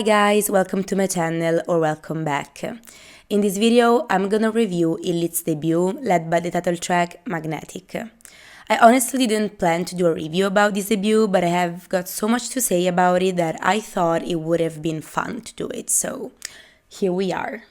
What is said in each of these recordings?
Hi guys, welcome to my channel or welcome back. In this video, I'm gonna review Illit's debut, led by the title track Magnetic. I honestly didn't plan to do a review about this debut, but I have got so much to say about it that I thought it would have been fun to do it, so here we are.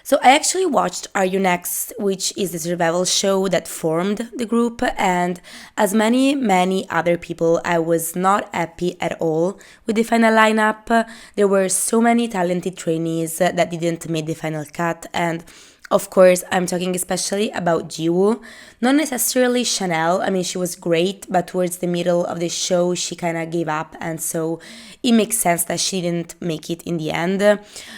So I actually watched Are You Next, which is the survival show that formed the group, and as many other people, I was not happy at all with the final lineup. There were so many talented trainees that didn't make the final cut, and of course, I'm talking especially about Jiwoo. Not necessarily Chanel, I mean, she was great, but towards the middle of the show, she kind of gave up, and so it makes sense that she didn't make it in the end.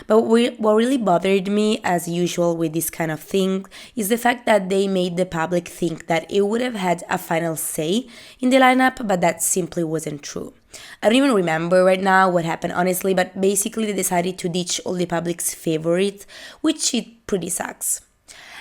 But what really bothered me, as usual with this kind of thing, is the fact that they made the public think that it would have had a final say in the lineup, but that simply wasn't true. I don't even remember right now what happened honestly, but basically they decided to ditch all the public's favorites, which it pretty sucks.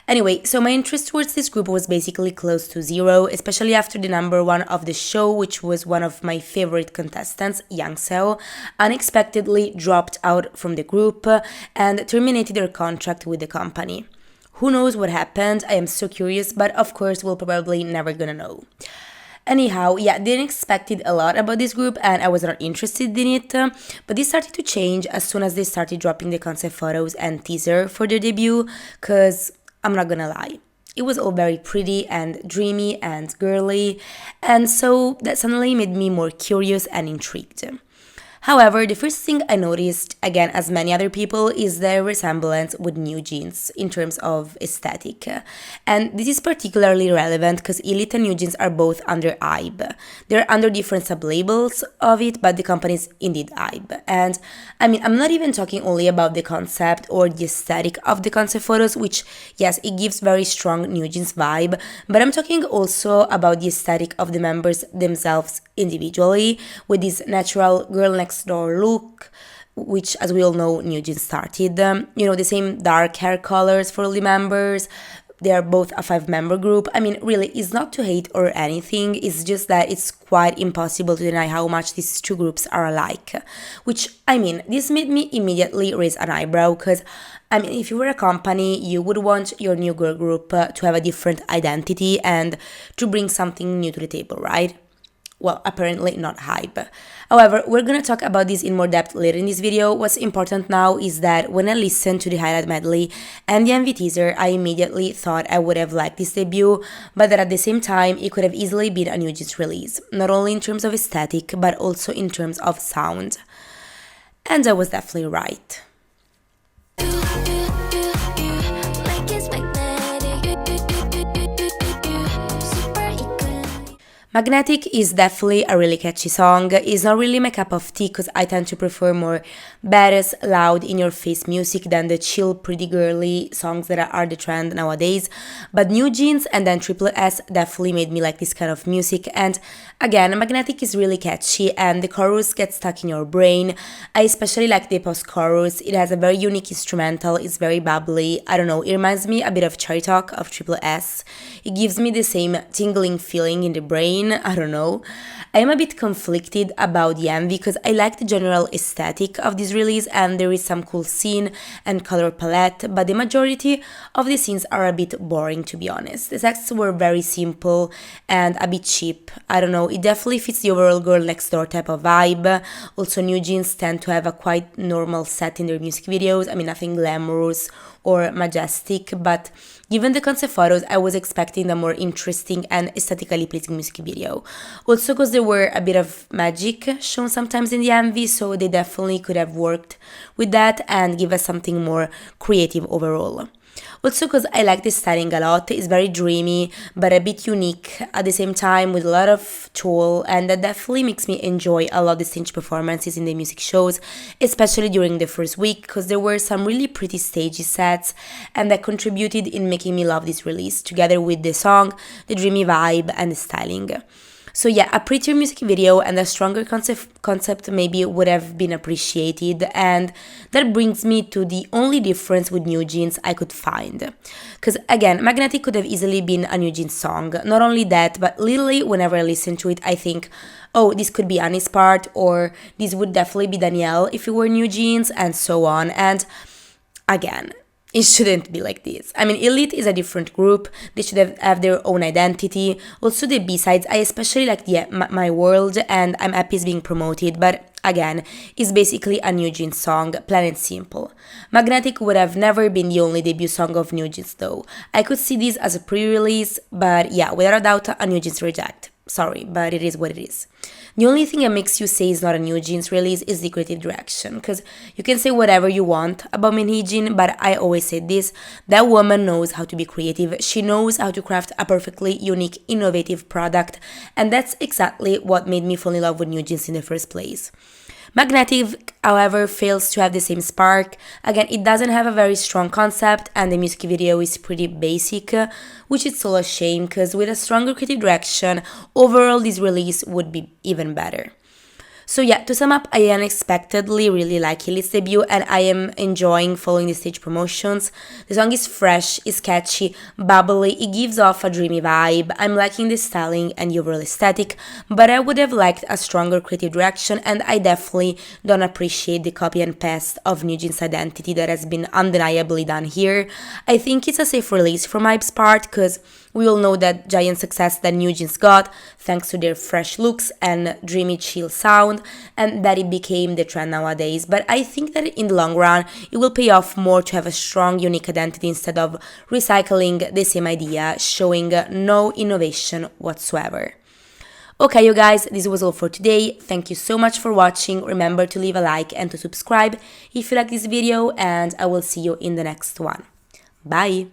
Anyway, so my interest towards this group was basically close to zero, especially after the number one of the show, which was one of my favorite contestants, Yang Seo, unexpectedly dropped out from the group and terminated her contract with the company. Who knows what happened? I am so curious, but of course we'll probably never gonna know. Anyhow, yeah, didn't expected a lot about this group and I was not interested in it, but this started to change as soon as they started dropping the concept photos and teaser for their debut, cause I'm not gonna lie, it was all very pretty and dreamy and girly, and so that suddenly made me more curious and intrigued. However, the first thing I noticed, again as many other people, is their resemblance with New Jeans in terms of aesthetic. And this is particularly relevant because Illit and New Jeans are both under IBE. They're under different sub-labels of it, but the company is indeed IBE. And I mean, I'm not even talking only about the concept or the aesthetic of the concept photos, which, yes, it gives very strong New Jeans vibe, but I'm talking also about the aesthetic of the members themselves individually, with this natural girl next door look, which, as we all know, New Jeans started. The same dark hair colors for all the members. They are both a 5-member group. I mean, really, it's not to hate or anything, it's just that it's quite impossible to deny how much these two groups are alike. Which, I mean, this made me immediately raise an eyebrow, because, I mean, if you were a company, you would want your new girl group to have a different identity and to bring something new to the table, right? Well, apparently not hype. However, we're gonna talk about this in more depth later in this video. What's important now is that when I listened to the highlight medley and the MV teaser, I immediately thought I would have liked this debut, but that at the same time, it could have easily been a New Jeans release, not only in terms of aesthetic, but also in terms of sound. And I was definitely right. Magnetic is definitely a really catchy song. It's not really my cup of tea because I tend to prefer more badass, loud, in-your-face music than the chill, pretty girly songs that are the trend nowadays. But New Jeans and then Triple S definitely made me like this kind of music. And again, Magnetic is really catchy and the chorus gets stuck in your brain. I especially like the post-chorus. It has a very unique instrumental. It's very bubbly. I don't know, it reminds me a bit of Cherry Talk of Triple S. It gives me the same tingling feeling in the brain. I don't know. I am a bit conflicted about the MV because I like the general aesthetic of this release and there is some cool scene and color palette, but the majority of the scenes are a bit boring, to be honest. The texts were very simple and a bit cheap. I don't know, it definitely fits the overall girl next door type of vibe. Also, New Jeans tend to have a quite normal set in their music videos. I mean, nothing glamorous or majestic, but given the concept photos, I was expecting a more interesting and aesthetically pleasing music video. Also because there were a bit of magic shown sometimes in the MV, so they definitely could have worked with that and give us something more creative overall. Also because I like the styling a lot, it's very dreamy but a bit unique at the same time with a lot of tool, and that definitely makes me enjoy a lot of the stage performances in the music shows, especially during the first week because there were some really pretty stage sets and that contributed in making me love this release together with the song, the dreamy vibe and the styling. So yeah, a prettier music video and a stronger concept maybe would have been appreciated, and that brings me to the only difference with New Jeans I could find. Because again, Magnetic could have easily been a New Jeans song. Not only that, but literally whenever I listen to it, I think, oh, this could be Annie's part, or this would definitely be Danielle if it were New Jeans, and so on. And again, it shouldn't be like this. I mean, Illit is a different group. They should have their own identity. Also, the B-sides, I especially like the My World, and I'm happy it's being promoted. But again, it's basically a New Jeans song, plain and simple. Magnetic would have never been the only debut song of New Jeans, though. I could see this as a pre-release, but yeah, without a doubt, a New Jeans reject. Sorry, but it is what it is. The only thing that makes you say it's not a New Jeans release is the creative direction, because you can say whatever you want about Min Hee-jin, but I always say this, that woman knows how to be creative, she knows how to craft a perfectly unique, innovative product, and that's exactly what made me fall in love with New Jeans in the first place. Magnetic, however, fails to have the same spark. Again, it doesn't have a very strong concept, and the music video is pretty basic, which is still a shame, because with a stronger creative direction, overall this release would be even better. So yeah, to sum up, I unexpectedly really like Illit's debut, and I am enjoying following the stage promotions. The song is fresh, is catchy, bubbly, it gives off a dreamy vibe. I'm liking the styling and the overall aesthetic, but I would have liked a stronger creative direction, and I definitely don't appreciate the copy and paste of New Jeans' identity that has been undeniably done here. I think it's a safe release from Hype's part, because we all know that giant success that New Jeans got thanks to their fresh looks and dreamy chill sound, and that it became the trend nowadays. But I think that in the long run, it will pay off more to have a strong, unique identity instead of recycling the same idea, showing no innovation whatsoever. Okay, you guys, this was all for today. Thank you so much for watching. Remember to leave a like and to subscribe if you like this video, and I will see you in the next one. Bye!